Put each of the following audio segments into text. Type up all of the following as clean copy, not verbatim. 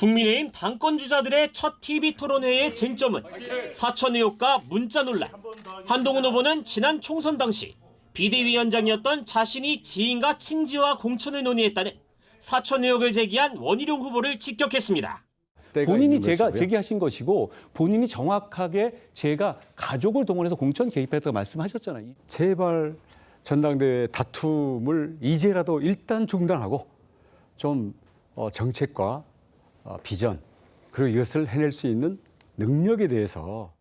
국민의힘 당권주자들의 첫 TV토론회의 쟁점은 사천 의혹과 문자 논란. 한동훈 후보는 지난 총선 당시 비대위원장이었던 자신이 지인과 친지와 공천을 논의했다는 사천 의혹을 제기한 원희룡 후보를 직격했습니다. 본인이 제기하신 것이고 본인이 정확하게 제가 가족을 동원해서 공천 개입했다고 말씀하셨잖아요. 제발 전당대회 다툼을 이제라도 일단 중단하고 좀 정책과 비전 그리고 이것을 해낼 수 있는 능력에 대해서.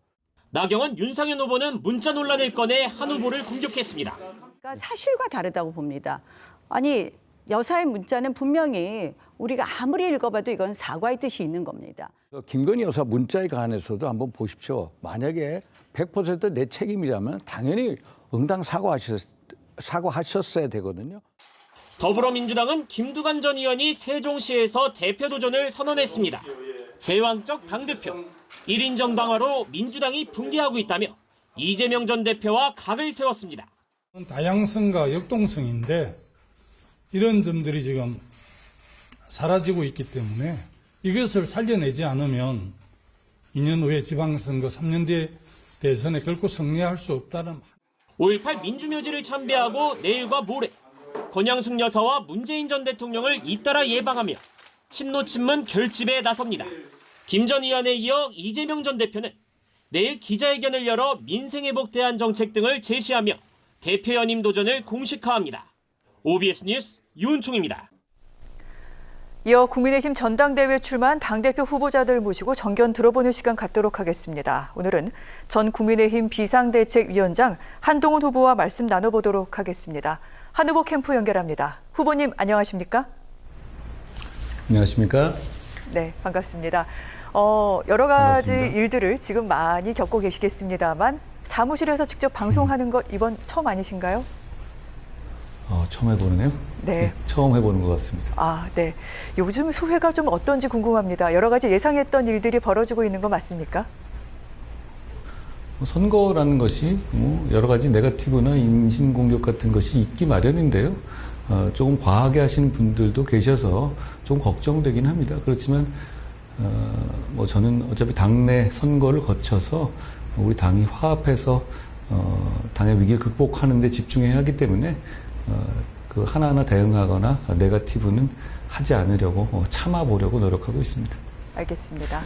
나경원, 윤상현 후보는 문자 논란을 꺼내 한 후보를 공격했습니다. 그러니까 사실과 다르다고 봅니다. 아니 여사의 문자는 분명히 우리가 아무리 읽어봐도 이건 사과의 뜻이 있는 겁니다. 김건희 여사 문자에 관해서도 한번 보십시오. 만약에 100% 내 책임이라면 당연히 응당 사과하셨어야 되거든요. 더불어민주당은 김두관 전 의원이 세종시에서 대표 도전을 선언했습니다. 제왕적 당대표, 1인 정당화로 민주당이 붕괴하고 있다며 이재명 전 대표와 각을 세웠습니다. 다양성과 역동성인데 이런 점들이 지금 사라지고 있기 때문에 이것을 살려내지 않으면 2년 후에 지방선거, 3년 뒤에 대선에 결코 승리할 수 없다는. 5.18 민주묘지를 참배하고 내일과 모레 권양숙 여사와 문재인 전 대통령을 잇따라 예방하며 친노 친문 결집에 나섭니다. 김 전 의원에 이어 이재명 전 대표는 내일 기자회견을 열어 민생회복 대안 정책 등을 제시하며 대표 연임 도전을 공식화합니다. OBS 뉴스 유은총입니다. 이어 국민의힘 전당대회 출마한 당대표 후보자들 모시고 정견 들어보는 시간 갖도록 하겠습니다. 오늘은 전 국민의힘 비상대책위원장 한동훈 후보와 말씀 나눠보도록 하겠습니다. 한 후보 캠프 연결합니다. 후보님 안녕하십니까? 안녕하십니까? 네, 반갑습니다. 여러 가지 반갑습니다. 일들을 지금 많이 겪고 계시겠습니다만 사무실에서 직접 방송하는 것 이번 처음 아니신가요? 처음 해보네요. 네. 처음 해보는 것 같습니다. 네. 요즘 소회가 좀 어떤지 궁금합니다. 여러 가지 예상했던 일들이 벌어지고 있는 거 맞습니까? 선거라는 것이 여러 가지 네거티브나 인신공격 같은 것이 있기 마련인데요. 조금 과하게 하시는 분들도 계셔서 좀 걱정되긴 합니다. 그렇지만 저는 어차피 당내 선거를 거쳐서 우리 당이 화합해서 당의 위기를 극복하는 데 집중해야 하기 때문에 그 하나하나 대응하거나 네거티브는 하지 않으려고 참아보려고 노력하고 있습니다. 알겠습니다.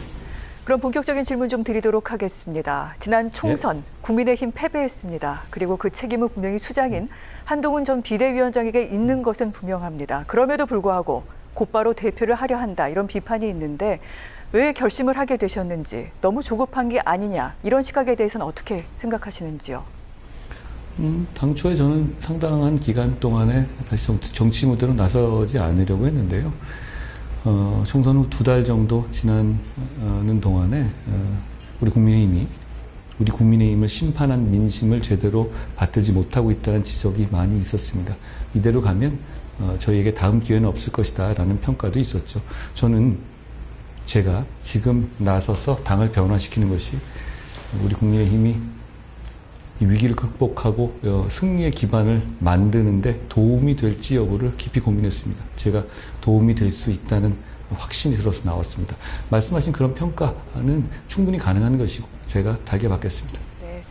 그럼 본격적인 질문 좀 드리도록 하겠습니다. 지난 총선 국민의힘 패배했습니다. 그리고 그 책임은 분명히 수장인 한동훈 전 비대위원장에게 있는 것은 분명합니다. 그럼에도 불구하고 곧바로 대표를 하려 한다 이런 비판이 있는데 왜 결심을 하게 되셨는지, 너무 조급한 게 아니냐 이런 시각에 대해서는 어떻게 생각하시는지요? 당초에 저는 상당한 기간 동안에 다시 정치 무대로 나서지 않으려고 했는데요. 총선 후 2달 정도 지나는 동안에 우리 국민의힘을 심판한 민심을 제대로 받들지 못하고 있다는 지적이 많이 있었습니다. 이대로 가면 저희에게 다음 기회는 없을 것이다 라는 평가도 있었죠. 저는 제가 지금 나서서 당을 변화시키는 것이 우리 국민의힘이 이 위기를 극복하고 승리의 기반을 만드는데 도움이 될지 여부를 깊이 고민했습니다. 제가 도움이 될 수 있다는 확신이 들어서 나왔습니다. 말씀하신 그런 평가는 충분히 가능한 것이고 제가 달게 받겠습니다. 네.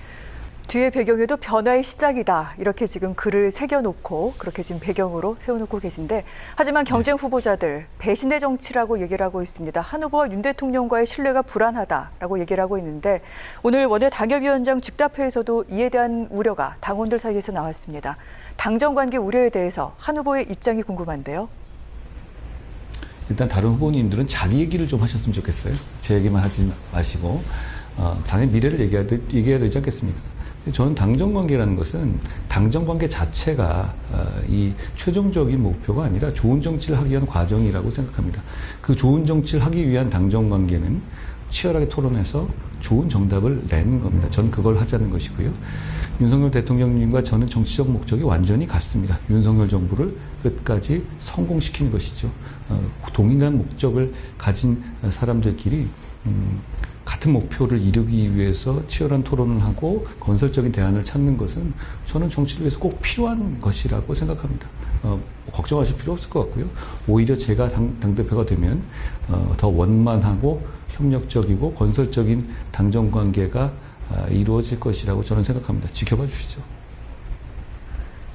뒤에 배경에도 변화의 시작이다 이렇게 지금 글을 새겨놓고 그렇게 지금 배경으로 세워놓고 계신데 하지만 경쟁 후보자들 배신의 정치라고 얘기를 하고 있습니다. 한 후보와 윤 대통령과의 신뢰가 불안하다라고 얘기를 하고 있는데 오늘 원외 당협위원장 즉답회에서도 이에 대한 우려가 당원들 사이에서 나왔습니다. 당정관계 우려에 대해서 한 후보의 입장이 궁금한데요. 일단 다른 후보님들은 자기 얘기를 좀 하셨으면 좋겠어요. 제 얘기만 하지 마시고 당의 미래를 얘기해야 되지 않겠습니까? 저는 당정관계라는 것은 당정관계 자체가 이 최종적인 목표가 아니라 좋은 정치를 하기 위한 과정이라고 생각합니다. 그 좋은 정치를 하기 위한 당정관계는 치열하게 토론해서 좋은 정답을 내는 겁니다. 저는 그걸 하자는 것이고요. 윤석열 대통령님과 저는 정치적 목적이 완전히 같습니다. 윤석열 정부를 끝까지 성공시키는 것이죠. 동일한 목적을 가진 사람들끼리 같은 목표를 이루기 위해서 치열한 토론을 하고 건설적인 대안을 찾는 것은 저는 정치를 위해서 꼭 필요한 것이라고 생각합니다. 걱정하실 필요 없을 것 같고요. 오히려 제가 당대표가 되면 더 원만하고 협력적이고 건설적인 당정 관계가 이루어질 것이라고 저는 생각합니다. 지켜봐 주시죠.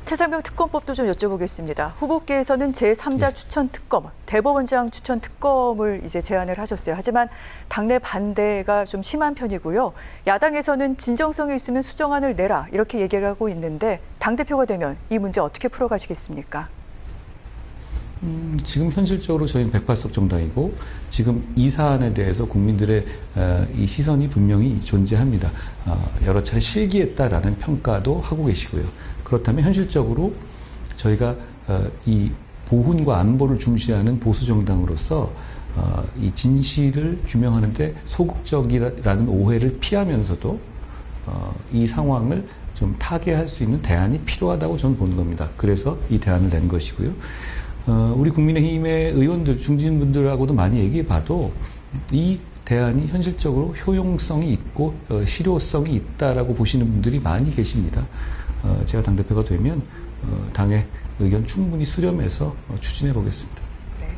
최상병 특검법도 좀 여쭤보겠습니다. 후보께서는 제3자 추천 특검, 대법원장 추천 특검을 이제 제안을 하셨어요. 하지만 당내 반대가 좀 심한 편이고요. 야당에서는 진정성이 있으면 수정안을 내라 이렇게 얘기를 하고 있는데 당대표가 되면 이 문제 어떻게 풀어가시겠습니까? 지금 현실적으로 저희는 108석 정당이고 지금 이 사안에 대해서 국민들의 이 시선이 분명히 존재합니다. 여러 차례 실기했다라는 평가도 하고 계시고요. 그렇다면 현실적으로 저희가 이 보훈과 안보를 중시하는 보수 정당으로서 이 진실을 규명하는데 소극적이라는 오해를 피하면서도 이 상황을 좀 타개할 수 있는 대안이 필요하다고 저는 보는 겁니다. 그래서 이 대안을 낸 것이고요. 우리 국민의힘의 의원들, 중진분들하고도 많이 얘기해봐도 이 대안이 현실적으로 효용성이 있고 실효성이 있다라고 보시는 분들이 많이 계십니다. 제가 당대표가 되면 당의 의견 충분히 수렴해서 추진해 보겠습니다. 네.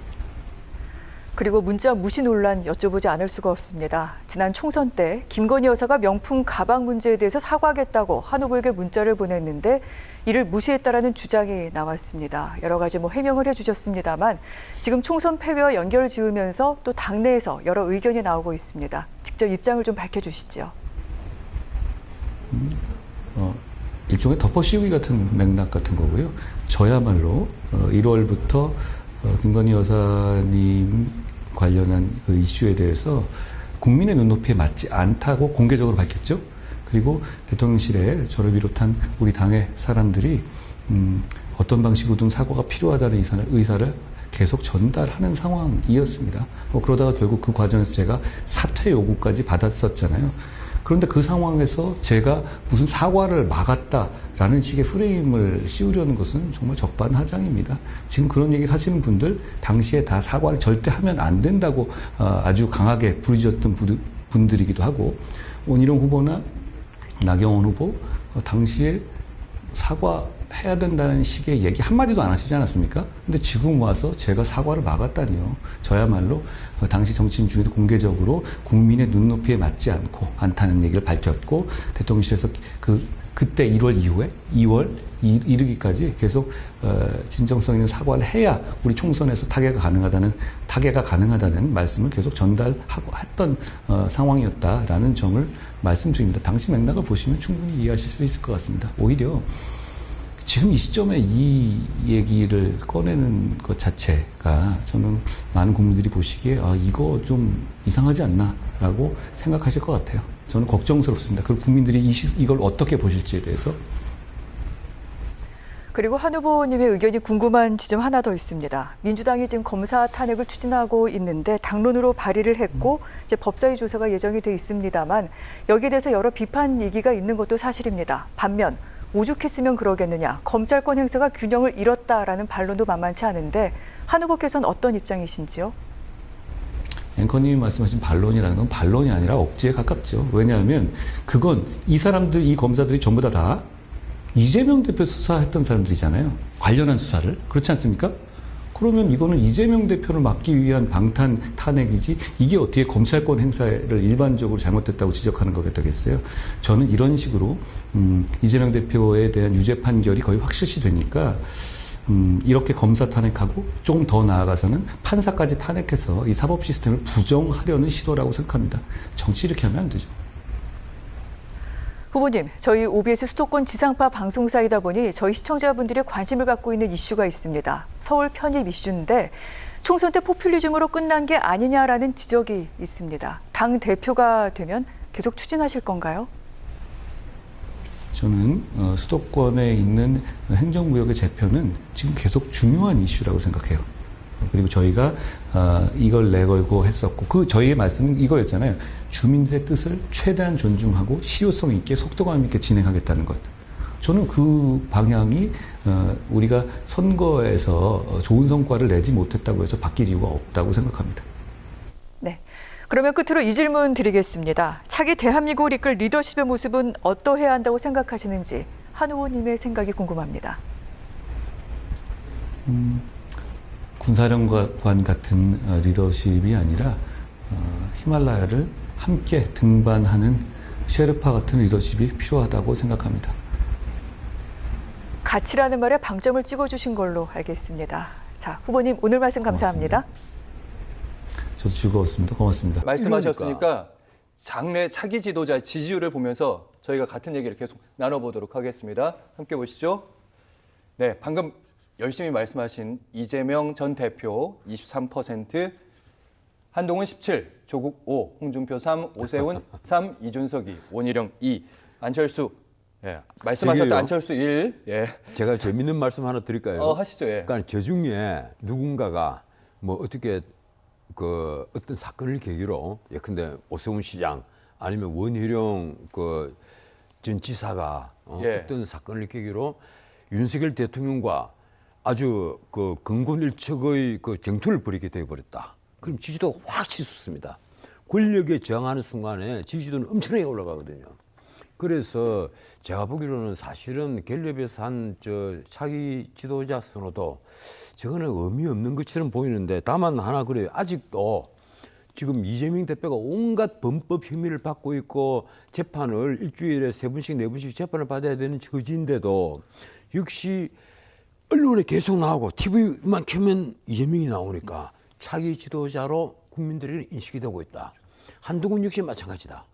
그리고 문자 무시 논란 여쭤보지 않을 수가 없습니다. 지난 총선 때 김건희 여사가 명품 가방 문제에 대해서 사과하겠다고 한 후보에게 문자를 보냈는데 이를 무시했다라는 주장이 나왔습니다. 여러 가지 해명을 해주셨습니다만 지금 총선 패배와 연결을 지으면서 또 당내에서 여러 의견이 나오고 있습니다. 직접 입장을 좀 밝혀주시죠. 일종의 덮어씌우기 같은 맥락 같은 거고요. 저야말로 1월부터 김건희 여사님 관련한 그 이슈에 대해서 국민의 눈높이에 맞지 않다고 공개적으로 밝혔죠. 그리고 대통령실에 저를 비롯한 우리 당의 사람들이 어떤 방식으로든 사과가 필요하다는 의사를 계속 전달하는 상황이었습니다. 그러다가 결국 그 과정에서 제가 사퇴 요구까지 받았었잖아요. 그런데 그 상황에서 제가 무슨 사과를 막았다라는 식의 프레임을 씌우려는 것은 정말 적반하장입니다. 지금 그런 얘기를 하시는 분들 당시에 다 사과를 절대 하면 안 된다고 아주 강하게 부르짖었던 분들이기도 하고 원희룡 후보나 나경원 후보 당시에 사과해야 된다는 식의 얘기 한마디도 안 하시지 않았습니까? 근데 지금 와서 제가 사과를 막았다니요. 저야말로 당시 정치인 중에도 공개적으로 국민의 눈높이에 맞지 않다는 얘기를 밝혔고 대통령실에서 그때 1월 이후에 2월 이르기까지 계속 진정성 있는 사과를 해야 우리 총선에서 타개가 가능하다는 말씀을 계속 전달하고 했던 상황이었다라는 점을 말씀드립니다. 당시 맥락을 보시면 충분히 이해하실 수 있을 것 같습니다. 오히려 지금 이 시점에 이 얘기를 꺼내는 것 자체가 저는 많은 국민들이 보시기에 이거 좀 이상하지 않나라고 생각하실 것 같아요. 저는 걱정스럽습니다. 그리고 국민들이 이걸 어떻게 보실지에 대해서. 그리고 한 후보님의 의견이 궁금한 지점 하나 더 있습니다. 민주당이 지금 검사 탄핵을 추진하고 있는데 당론으로 발의를 했고 이제 법사위 조사가 예정이 돼 있습니다만 여기에 대해서 여러 비판 얘기가 있는 것도 사실입니다. 반면 오죽했으면 그러겠느냐. 검찰권 행사가 균형을 잃었다라는 반론도 만만치 않은데 한 후보께서는 어떤 입장이신지요? 앵커님이 말씀하신 반론이라는 건 반론이 아니라 억지에 가깝죠. 왜냐하면 그건 이 검사들이 전부 다 이재명 대표 수사했던 사람들이잖아요. 관련한 수사를. 그렇지 않습니까? 그러면 이거는 이재명 대표를 막기 위한 방탄 탄핵이지 이게 어떻게 검찰권 행사를 일반적으로 잘못됐다고 지적하는 거겠어요. 저는 이런 식으로 이재명 대표에 대한 유죄 판결이 거의 확실시 되니까 이렇게 검사 탄핵하고 조금 더 나아가서는 판사까지 탄핵해서 이 사법 시스템을 부정하려는 시도라고 생각합니다. 정치 이렇게 하면 안 되죠. 후보님, 저희 OBS 수도권 지상파 방송사이다 보니 저희 시청자분들이 관심을 갖고 있는 이슈가 있습니다. 서울 편입 이슈인데 총선 때 포퓰리즘으로 끝난 게 아니냐라는 지적이 있습니다. 당 대표가 되면 계속 추진하실 건가요? 저는 수도권에 있는 행정구역의 재편은 지금 계속 중요한 이슈라고 생각해요. 그리고 저희가 이걸 내걸고 했었고 저희의 말씀은 이거였잖아요. 주민들의 뜻을 최대한 존중하고 실효성 있게 속도감 있게 진행하겠다는 것. 저는 그 방향이 우리가 선거에서 좋은 성과를 내지 못했다고 해서 바뀔 이유가 없다고 생각합니다. 네. 그러면 끝으로 이 질문 드리겠습니다. 차기 대한민국을 이끌 리더십의 모습은 어떠해야 한다고 생각하시는지 한 후보님의 생각이 궁금합니다. 군사령관 같은 리더십이 아니라 히말라야를 함께 등반하는 셰르파 같은 리더십이 필요하다고 생각합니다. 가치라는 말에 방점을 찍어주신 걸로 알겠습니다. 자, 후보님 오늘 말씀 감사합니다. 저도 즐거웠습니다. 고맙습니다. 말씀하셨으니까 장래 차기 지도자의 지지율을 보면서 저희가 같은 얘기를 계속 나눠보도록 하겠습니다. 함께 보시죠. 네, 방금 열심히 말씀하신 이재명 전 대표 23%, 한동훈 17, 조국 5, 홍준표 3, 오세훈 3, 이준석 2, 원희룡 2, 안철수 말씀하셨던 저기요. 안철수 1. 제가 재밌는 말씀 하나 드릴까요? 하시죠. 그러니까 저 중에 누군가가 뭐 어떻게 그 어떤 사건을 계기로 예컨대 오세훈 시장 아니면 원희룡 그 전 지사가 어떤 사건을 계기로 윤석열 대통령과 아주 그 근곤일척의 그 쟁투를 벌이게 되어버렸다. 그럼 지지도가 확 치솟습니다. 권력에 저항하는 순간에 지지도는 엄청나게 올라가거든요. 그래서 제가 보기로는 사실은 갤럽에서 한 저 차기 지도자 선호도 저거는 의미 없는 것처럼 보이는데 다만 하나 그래요. 아직도 지금 이재명 대표가 온갖 범법 혐의를 받고 있고 재판을 일주일에 3번씩 4번씩 재판을 받아야 되는 처지인데도 역시 언론에 계속 나오고 TV만 켜면 이재명이 나오니까 차기 지도자로 국민들에게 인식이 되고 있다. 한동훈 역시 마찬가지다.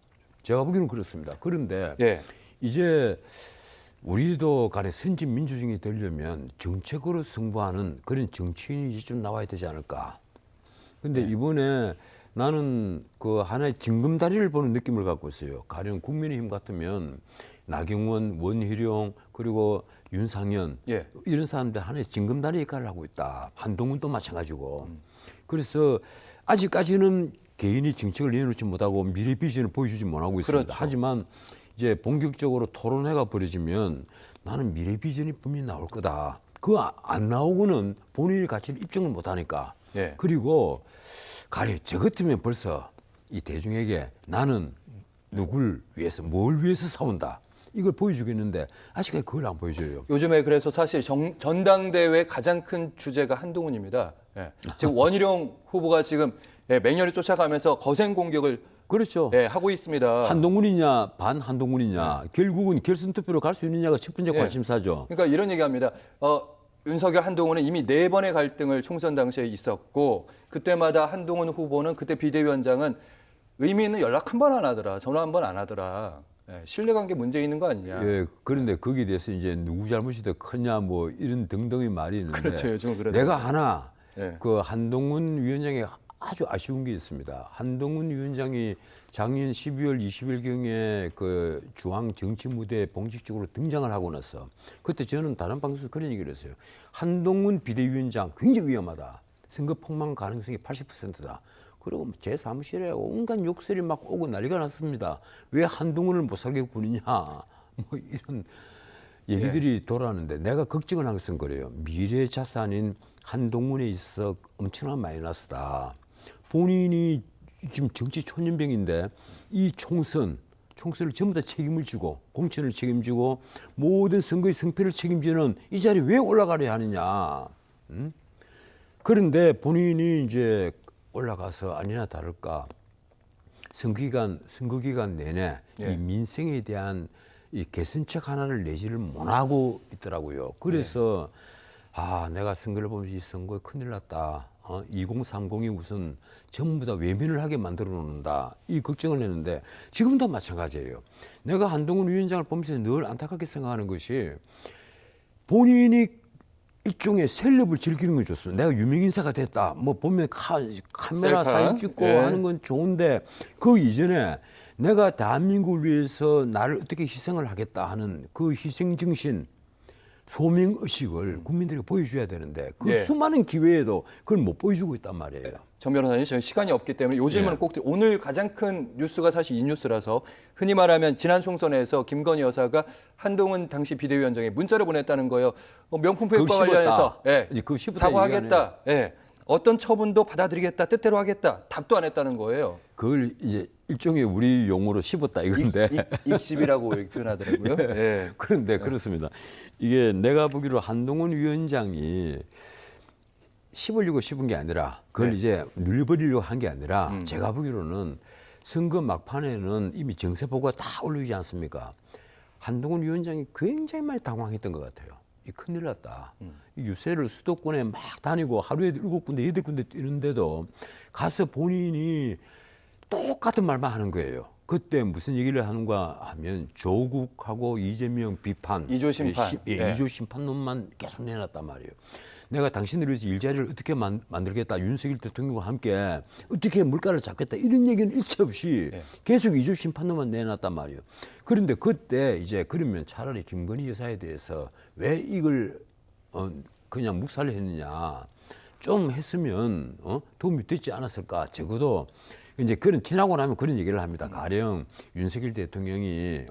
제가 보기에는 그렇습니다. 그런데 이제 우리도 간에 선진 민주주의 되려면 정책으로 승부하는 그런 정치인이 이제 좀 나와야 되지 않을까. 근데 이번에 나는 그 하나의 징검다리를 보는 느낌을 갖고 있어요. 가령 국민의힘 같으면 나경원, 원희룡 그리고 윤상현 이런 사람들 하나의 징검다리 역할을 하고 있다. 한동훈도 마찬가지고. 그래서 아직까지는 개인이 정책을 내놓지 못하고 미래 비전을 보여주지 못하고 있습니다. 그렇죠. 하지만 이제 본격적으로 토론회가 벌어지면 나는 미래 비전이 분명히 나올 거다. 그거 안 나오고는 본인의 가치를 입증을 못하니까. 그리고 가령 저 같으면 벌써 이 대중에게 나는 누굴 위해서 뭘 위해서 싸운다. 이걸 보여주겠는데 아직까지 그걸 안 보여줘요. 요즘에 그래서 사실 전당대회 가장 큰 주제가 한동훈입니다. 지금 원희룡 후보가 지금 맹렬히 쫓아가면서 거센 공격을 그렇죠. 하고 있습니다. 한동훈이냐 반 한동훈이냐 결국은 결선 투표로 갈 수 있느냐가 첫 번째 관심사죠. 그러니까 이런 얘기합니다. 윤석열 한동훈은 이미 4번의 갈등을 총선 당시에 있었고 그때마다 한동훈 후보는 그때 비대위원장은 의미 있는 연락 한 번 안 하더라. 전화 한 번 안 하더라. 신뢰관계 문제 있는 거 아니냐. 그런데 거기에 대해서 이제 누구 잘못이 더 크냐 뭐 이런 등등의 말이 있는데 그렇죠. 요즘은 그래도. 내가 하나 그 한동훈 위원장의 아주 아쉬운 게 있습니다. 한동훈 위원장이 작년 12월 20일경에 그 중앙 정치 무대에 공식적으로 등장을 하고 나서 그때 저는 다른 방송에서 그런 얘기를 했어요. 한동훈 비대위원장 굉장히 위험하다. 선거 폭망 가능성이 80%다. 그리고 제 사무실에 온갖 욕설이 막 오고 난리가 났습니다. 왜 한동훈을 못 살게 구느냐. 뭐 이런 얘기들이 돌아왔는데 내가 걱정을 한 것은 그래요. 미래 자산인 한동훈에 있어 엄청난 마이너스다. 본인이 지금 정치 초년병인데 이 총선을 전부 다 책임을 지고 공천을 책임지고 모든 선거의 승패를 책임지는 이 자리에 왜 올라가려 하느냐. 그런데 본인이 이제 올라가서 아니나 다를까 선거 기간 내내 이 민생에 대한 이 개선책 하나를 내지를 못하고 있더라고요. 그래서 내가 선거를 보면서 이 선거에 큰일 났다. 2030이 우선 전부 다 외면을 하게 만들어 놓는다. 이 걱정을 했는데 지금도 마찬가지예요. 내가 한동훈 위원장을 보면서 늘 안타깝게 생각하는 것이 본인이 일종의 셀럽을 즐기는 건 좋습니다. 내가 유명인사가 됐다. 뭐 보면 카메라 사진 찍고 하는 건 좋은데 그 이전에 내가 대한민국을 위해서 나를 어떻게 희생을 하겠다 하는 그 희생 정신 소명의식을 국민들에게 보여줘야 되는데 그 수많은 기회에도 그걸 못 보여주고 있단 말이에요. 정 변호사님, 저희 시간이 없기 때문에 요 질문은 꼭 오늘 가장 큰 뉴스가 사실 이 뉴스라서 흔히 말하면 지난 총선에서 김건희 여사가 한동훈 당시 비대위원장에 문자를 보냈다는 거예요. 명품 포획과 관련해서 사과하겠다. 어떤 처분도 받아들이겠다. 뜻대로 하겠다. 답도 안 했다는 거예요. 그걸 이제 일종의 우리 용어로 씹었다 이건데. 입씹이라고 표현하더라고요. 그런데 그렇습니다. 이게 내가 보기로 한동훈 위원장이 씹으려고 씹은 게 아니라 그걸 이제 눌려버리려고 한 게 아니라 제가 보기로는 선거 막판에는 이미 정세포가 다 올라오지 않습니까? 한동훈 위원장이 굉장히 많이 당황했던 것 같아요. 이 큰일 났다. 이 유세를 수도권에 막 다니고 하루에 7군데, 8군데 뛰는데도 가서 본인이 똑같은 말만 하는 거예요. 그때 무슨 얘기를 하는가 하면 조국하고 이재명 비판, 이조 심판. 이조 심판론만 계속 내놨단 말이에요. 내가 당신들을 위해서 일자리를 어떻게 만들겠다, 윤석열 대통령과 함께 어떻게 물가를 잡겠다 이런 얘기는 일체 없이 계속 이조 심판론만 내놨단 말이에요. 그런데 그때 이제 그러면 차라리 김건희 여사에 대해서 왜 이걸 그냥 묵살을 했느냐, 좀 했으면 도움이 됐지 않았을까. 적어도 이제 그런 지나고 나면 그런 얘기를 합니다. 가령 윤석열 대통령이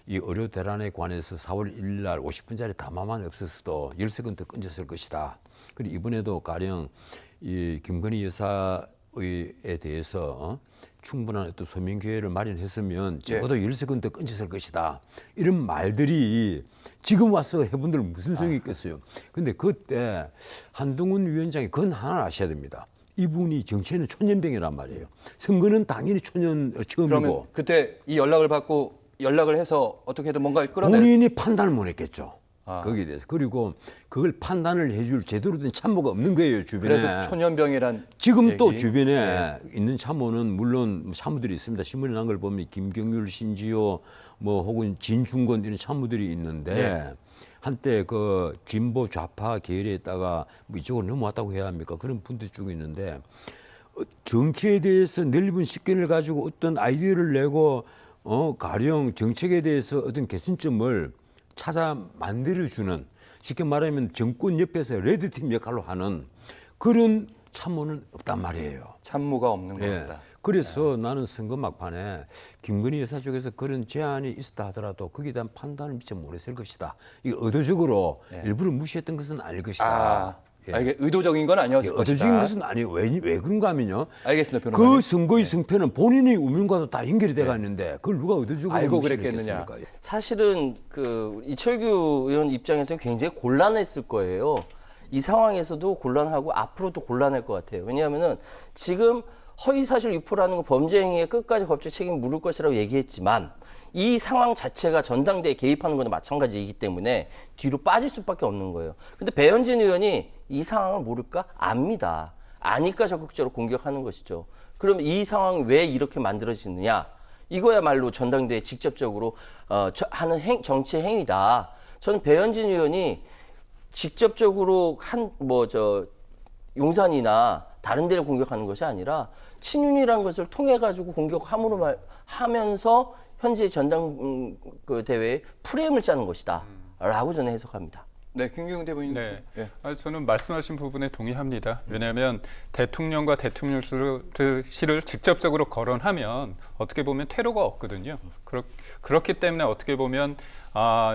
이 의료 대란에 관해서 4월 1일 날 50분짜리 담화만 없었어도 10세건 더 끊졌을 것이다. 그리고 이번에도 가령 이 김건희 여사에 대해서 충분한 어떤 소명 기회를 마련했으면 적어도 10세건 더 끊졌을 것이다. 이런 말들이 지금 와서 해본들 무슨 소용이 있겠어요. 근데 그때 한동훈 위원장이 그건 하나 아셔야 됩니다. 이분이 정치에는 초년병이란 말이에요. 선거는 당연히 초년 처음이고. 그러면 그때 이 연락을 받고 연락을 해서 어떻게든 뭔가를 끌어내. 본인이 판단을 못 했겠죠. 거기에 대해서. 그리고 그걸 판단을 해줄 제대로 된 참모가 없는 거예요, 주변에. 그래서 초년병이란 지금 얘기? 또 주변에 있는 참모는 물론 참모들이 있습니다. 신문에 난 걸 보면 김경률, 신지호, 뭐 혹은 진중권 이런 참모들이 있는데 한때 그 진보 좌파 계열에 있다가 뭐 이쪽으로 넘어왔다고 해야 합니까? 그런 분들이 쭉 있는데 정치에 대해서 넓은 식견을 가지고 어떤 아이디어를 내고 가령 정책에 대해서 어떤 개선점을 찾아 만들어주는, 쉽게 말하면 정권 옆에서 레드팀 역할로 하는 그런 참모는 없단 말이에요. 참모가 없는 것 예. 같다. 그래서 나는 선거 막판에 김건희 여사 쪽에서 그런 제안이 있었다 하더라도 거기에 대한 판단을 미처 못했을 것이다. 이거 의도적으로 일부러 무시했던 것은 아닐 것이다. 이게 의도적인 건 아니었을 것이다. 의도적인 것은 아니에요. 왜 그런가 하면요. 알겠습니다, 변호사님. 그 선거의 승패는 본인의 운명과도 다 연결이 돼가 있는데 그걸 누가 의도적으로 알고 무시를 그랬겠느냐. 했겠습니까? 사실은 그 이철규 의원 입장에서는 굉장히 곤란했을 거예요. 이 상황에서도 곤란하고 앞으로도 곤란할 것 같아요. 왜냐하면은 지금 허위사실 유포라는 건 범죄 행위에 끝까지 법적 책임을 물을 것이라고 얘기했지만 이 상황 자체가 전당대회에 개입하는 거나 마찬가지이기 때문에 뒤로 빠질 수밖에 없는 거예요. 근데 배현진 의원이 이 상황을 모를까? 압니다. 아니까 적극적으로 공격하는 것이죠. 그럼 이 상황이 왜 이렇게 만들어지느냐? 이거야말로 전당대회에 직접적으로 하는 정치 행위다. 저는 배현진 의원이 직접적으로 용산이나 다른 데를 공격하는 것이 아니라 친윤이라는 것을 통해 가지고 공격함으로 하면서 현재 전당 대회에 프레임을 짜는 것이다라고 저는 해석합니다. 네, 김경훈 대변인. 네, 저는 말씀하신 부분에 동의합니다. 왜냐하면 대통령과 대통령실을 직접적으로 거론하면 어떻게 보면 테러가 없거든요. 그렇기 때문에 어떻게 보면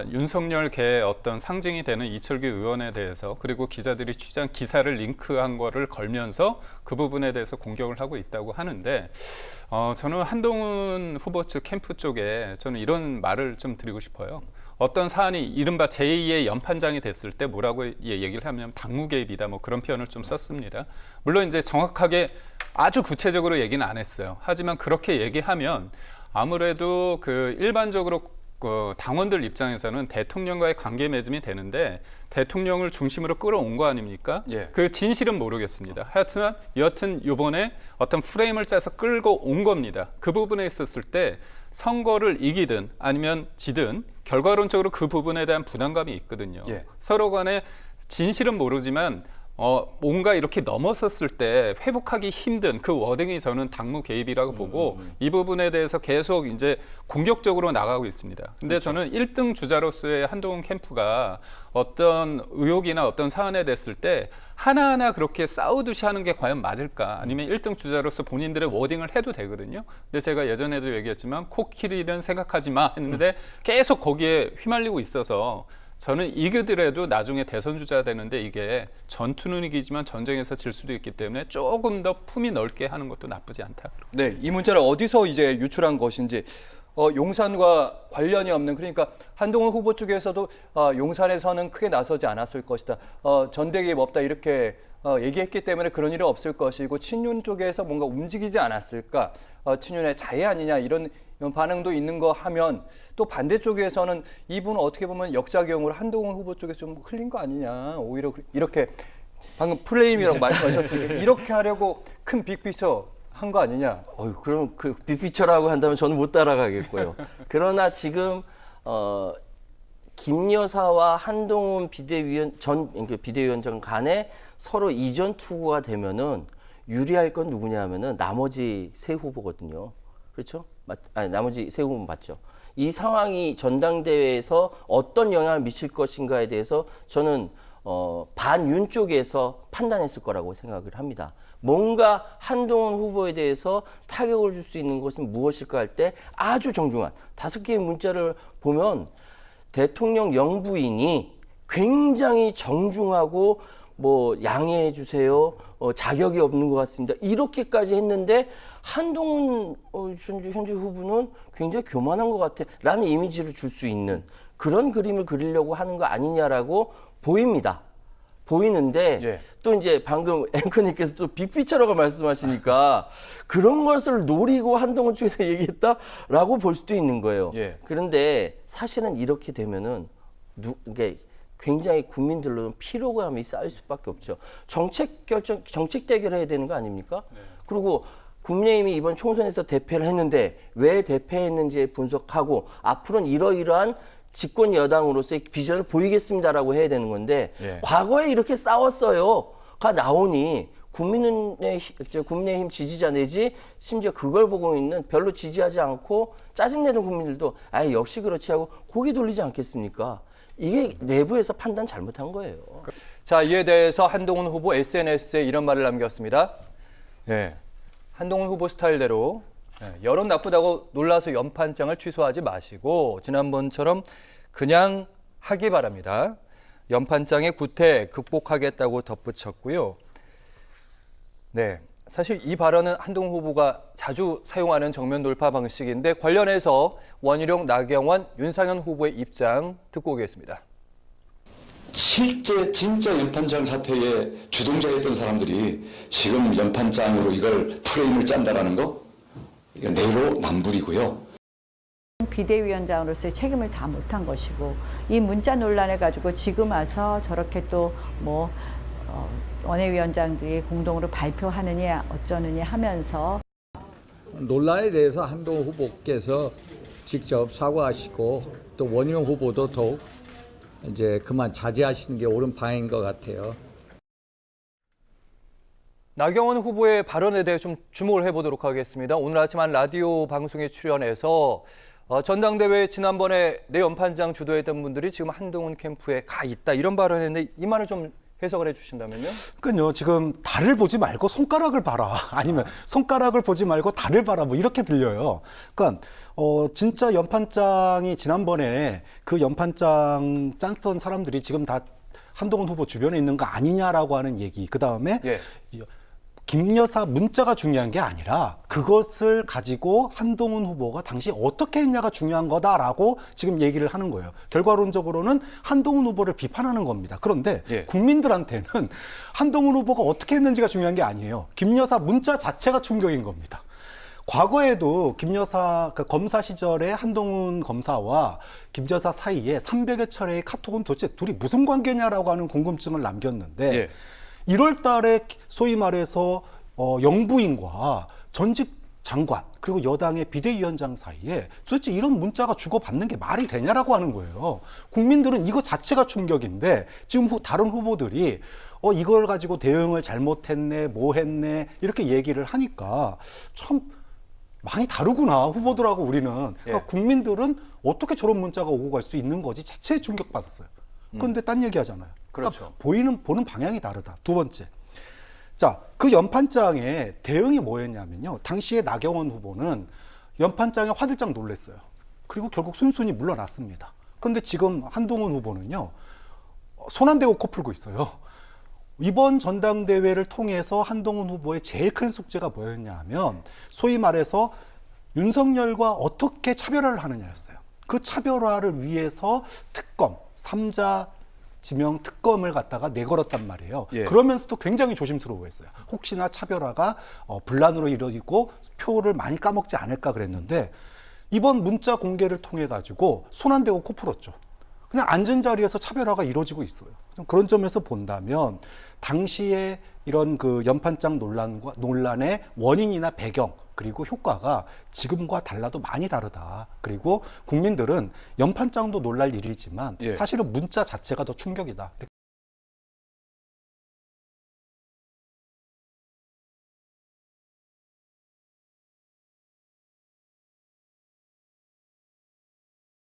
윤석열계의 어떤 상징이 되는 이철규 의원에 대해서, 그리고 기자들이 취재한 기사를 링크한 거를 걸면서 그 부분에 대해서 공격을 하고 있다고 하는데, 저는 한동훈 후보 측 캠프 쪽에 저는 이런 말을 좀 드리고 싶어요. 어떤 사안이 이른바 제2의 연판장이 됐을 때 뭐라고 얘기를 하면 당무 개입이다, 뭐 그런 표현을 좀 썼습니다. 물론 이제 정확하게 아주 구체적으로 얘기는 안 했어요. 하지만 그렇게 얘기하면 아무래도 그 일반적으로 그 당원들 입장에서는 대통령과의 관계 맺음이 되는데 대통령을 중심으로 끌어온 거 아닙니까? 그 진실은 모르겠습니다. 하여튼 여튼 이번에 어떤 프레임을 짜서 끌고 온 겁니다. 그 부분에 있었을 때 선거를 이기든 아니면 지든 결과론적으로 그 부분에 대한 부담감이 있거든요. 서로 간에 진실은 모르지만 뭔가 이렇게 넘어섰을 때 회복하기 힘든 그 워딩이 저는 당무 개입이라고 보고 이 부분에 대해서 계속 이제 공격적으로 나가고 있습니다. 근데 그렇죠. 저는 1등 주자로서의 한동훈 캠프가 어떤 의혹이나 어떤 사안에 됐을 때 하나하나 그렇게 싸우듯이 하는 게 과연 맞을까? 아니면 1등 주자로서 본인들의 워딩을 해도 되거든요. 근데 제가 예전에도 얘기했지만 코끼리는 생각하지 마 했는데 계속 거기에 휘말리고 있어서 저는 이기더라도 나중에 대선 주자가 되는데 이게 전투는 이기지만 전쟁에서 질 수도 있기 때문에 조금 더 품이 넓게 하는 것도 나쁘지 않다. 네, 이 문자를 어디서 이제 유출한 것인지 용산과 관련이 없는, 그러니까 한동훈 후보 쪽에서도 용산에서는 크게 나서지 않았을 것이다. 전대기업 없다 이렇게 얘기했기 때문에 그런 일은 없을 것이고 친윤 쪽에서 뭔가 움직이지 않았을까, 친윤의 자해 아니냐 이런 반응도 있는 거 하면 또 반대쪽에서는 이분은 어떻게 보면 역작용으로 한동훈 후보 쪽에 좀 흘린 거 아니냐, 오히려 이렇게 방금 프레임이라고 말씀하셨으니까 이렇게 하려고 큰 빅피처 한 거 아니냐. 그럼 그 빅피처라고 한다면 저는 못 따라가겠고요. 그러나 지금 김 여사와 한동훈 비대위원장 간에 서로 이전 투구가 되면은 유리할 건 누구냐면은 나머지 세 후보거든요. 그렇죠? 나머지 세 후보는 맞죠. 이 상황이 전당대회에서 어떤 영향을 미칠 것인가에 대해서 저는 반윤 쪽에서 판단했을 거라고 생각을 합니다. 뭔가 한동훈 후보에 대해서 타격을 줄 수 있는 것은 무엇일까 할 때 아주 정중한 5개의 문자를 보면 대통령 영부인이 굉장히 정중하고 양해해 주세요. 자격이 없는 것 같습니다. 이렇게까지 했는데 한동훈 현재 후보는 굉장히 교만한 것 같아 라는 이미지를 줄 수 있는 그런 그림을 그리려고 하는 거 아니냐라고 보이는데 예. 또 이제 방금 앵커님께서 또 빅피처라고 말씀하시니까 그런 것을 노리고 한동훈 쪽에서 얘기했다라고 볼 수도 있는 거예요. 예. 그런데 사실은 이렇게 되면은 굉장히 국민들로는 피로감이 쌓일 수밖에 없죠. 정책 대결을 해야 되는 거 아닙니까? 네. 그리고 국민의힘이 이번 총선에서 대패를 했는데 왜 대패했는지 분석하고 앞으로는 이러이러한 집권 여당으로서의 비전을 보이겠습니다라고 해야 되는 건데 예. 과거에 이렇게 싸웠어요가 나오니 국민의힘 지지자 내지 심지어 그걸 보고 있는 별로 지지하지 않고 짜증내는 국민들도 역시 그렇지 하고 고개 돌리지 않겠습니까? 이게 내부에서 판단 잘못한 거예요. 자, 이에 대해서 한동훈 후보 SNS에 이런 말을 남겼습니다. 네, 한동훈 후보 스타일대로 여론 나쁘다고 놀라서 연판장을 취소하지 마시고 지난번처럼 그냥 하기 바랍니다. 연판장의 구태 극복하겠다고 덧붙였고요. 네, 사실 이 발언은 한동훈 후보가 자주 사용하는 정면 돌파 방식인데 관련해서 원희룡, 나경원, 윤상현 후보의 입장 듣고 오겠습니다. 실제 진짜 연판장 사태의 주동자였던 사람들이 지금 연판장으로 이걸 프레임을 짠다라는 거 이건 내로남불이고요. 비대위원장으로서의 책임을 다 못한 것이고 이 문자 논란을 가지고 지금 와서 저렇게 또 원외위원장들이 공동으로 발표하느냐 어쩌느냐 하면서 논란에 대해서 한동훈 후보께서 직접 사과하시고 또 원희룡 후보도 더욱 이제 그만 자제하시는 게 옳은 방향인 것 같아요. 나경원 후보의 발언에 대해 좀 주목을 해보도록 하겠습니다. 오늘 아침 한 라디오 방송에 출연해서 전당대회 지난번에 내 연판장 주도했던 분들이 지금 한동훈 캠프에 가 있다 이런 발언을 했는데 이 말을 좀 해석을 해주신다면요? 그러니까요. 지금 달을 보지 말고 손가락을 봐라. 아니면 손가락을 보지 말고 달을 봐라. 뭐 이렇게 들려요. 그러니까 진짜 연판장이 지난번에 그 연판장 짰던 사람들이 지금 다 한동훈 후보 주변에 있는 거 아니냐라고 하는 얘기. 그다음에 예. 김 여사 문자가 중요한 게 아니라 그것을 가지고 한동훈 후보가 당시 어떻게 했냐가 중요한 거다라고 지금 얘기를 하는 거예요. 결과론적으로는 한동훈 후보를 비판하는 겁니다. 그런데 예. 국민들한테는 한동훈 후보가 어떻게 했는지가 중요한 게 아니에요. 김 여사 문자 자체가 충격인 겁니다. 과거에도 김 여사 검사 시절에 한동훈 검사와 김 여사 사이에 300여 차례의 카톡은 도대체 둘이 무슨 관계냐라고 하는 궁금증을 남겼는데 예. 1월 달에 소위 말해서 영부인과 전직 장관 그리고 여당의 비대위원장 사이에 도대체 이런 문자가 주고받는 게 말이 되냐라고 하는 거예요. 국민들은 이거 자체가 충격인데 지금 다른 후보들이 이걸 가지고 대응을 잘못했네, 뭐 했네 이렇게 얘기를 하니까 참 많이 다르구나 후보들하고 우리는. 그러니까 국민들은 어떻게 저런 문자가 오고 갈 수 있는 거지 자체에 충격받았어요. 그런데 딴 얘기 하잖아요. 그렇죠. 그러니까 보는 방향이 다르다. 두 번째. 자, 그 연판장의 대응이 뭐였냐면요. 당시에 나경원 후보는 연판장에 화들짝 놀랐어요. 그리고 결국 순순히 물러났습니다. 그런데 지금 한동훈 후보는요. 손 안 대고 코 풀고 있어요. 이번 전당대회를 통해서 한동훈 후보의 제일 큰 숙제가 뭐였냐 하면 소위 말해서 윤석열과 어떻게 차별화를 하느냐였어요. 그 차별화를 위해서 특검, 3자 지명 특검을 갖다가 내걸었단 말이에요. 예. 그러면서도 굉장히 조심스러워했어요. 혹시나 차별화가 분란으로 이루어지고 표를 많이 까먹지 않을까 그랬는데 이번 문자 공개를 통해 가지고 손 안 대고 코 풀었죠. 그냥 앉은 자리에서 차별화가 이루어지고 있어요. 그런 점에서 본다면 당시에 이런 그 연판장 논란의 원인이나 배경 그리고 효과가 지금과 달라도 많이 다르다. 그리고 국민들은 연판장도 놀랄 일이지만 예. 사실은 문자 자체가 더 충격이다.